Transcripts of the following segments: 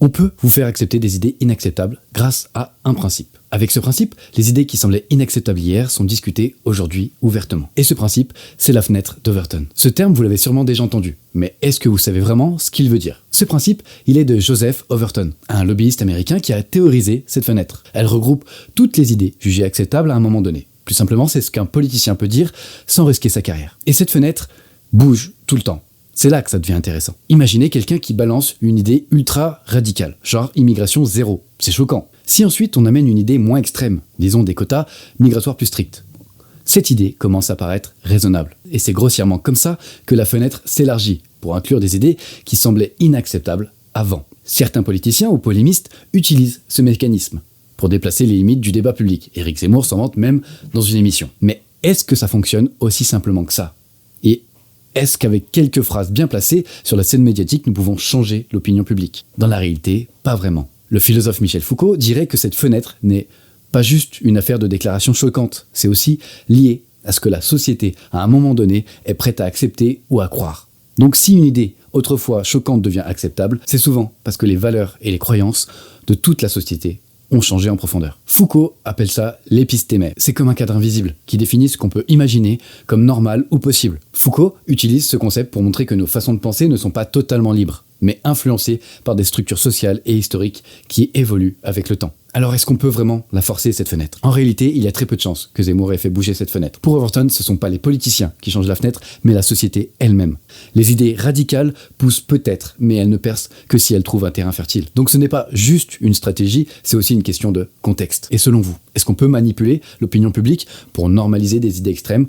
On peut vous faire accepter des idées inacceptables grâce à un principe. Avec ce principe, les idées qui semblaient inacceptables hier sont discutées aujourd'hui ouvertement. Et ce principe, c'est la fenêtre d'Overton. Ce terme, vous l'avez sûrement déjà entendu, mais est-ce que vous savez vraiment ce qu'il veut dire? Ce principe, il est de Joseph Overton, un lobbyiste américain qui a théorisé cette fenêtre. Elle regroupe toutes les idées jugées acceptables à un moment donné. Plus simplement, c'est ce qu'un politicien peut dire sans risquer sa carrière. Et cette fenêtre bouge tout le temps. C'est là que ça devient intéressant. Imaginez quelqu'un qui balance une idée ultra radicale, genre immigration zéro. C'est choquant. Si ensuite on amène une idée moins extrême, disons des quotas migratoires plus stricts, cette idée commence à paraître raisonnable. Et c'est grossièrement comme ça que la fenêtre s'élargit pour inclure des idées qui semblaient inacceptables avant. Certains politiciens ou polémistes utilisent ce mécanisme pour déplacer les limites du débat public. Éric Zemmour s'en vante même dans une émission. Mais est-ce que ça fonctionne aussi simplement que ça? Et est-ce qu'avec quelques phrases bien placées sur la scène médiatique, nous pouvons changer l'opinion publique? Dans la réalité, pas vraiment. Le philosophe Michel Foucault dirait que cette fenêtre n'est pas juste une affaire de déclaration choquante, c'est aussi lié à ce que la société, à un moment donné, est prête à accepter ou à croire. Donc si une idée autrefois choquante devient acceptable, c'est souvent parce que les valeurs et les croyances de toute la société ont changé en profondeur. Foucault appelle ça l'épistémè. C'est comme un cadre invisible qui définit ce qu'on peut imaginer comme normal ou possible. Foucault utilise ce concept pour montrer que nos façons de penser ne sont pas totalement libres, mais influencées par des structures sociales et historiques qui évoluent avec le temps. Alors est-ce qu'on peut vraiment la forcer, cette fenêtre? En réalité, il y a très peu de chances que Zemmour ait fait bouger cette fenêtre. Pour Overton, ce ne sont pas les politiciens qui changent la fenêtre, mais la société elle-même. Les idées radicales poussent peut-être, mais elles ne percent que si elles trouvent un terrain fertile. Donc ce n'est pas juste une stratégie, c'est aussi une question de contexte. Et selon vous, est-ce qu'on peut manipuler l'opinion publique pour normaliser des idées extrêmes,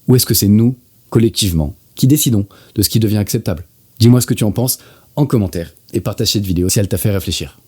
ou est-ce que c'est nous, collectivement, qui décidons de ce qui devient acceptable? Dis-moi ce que tu en penses en commentaire et partage cette vidéo si elle t'a fait réfléchir.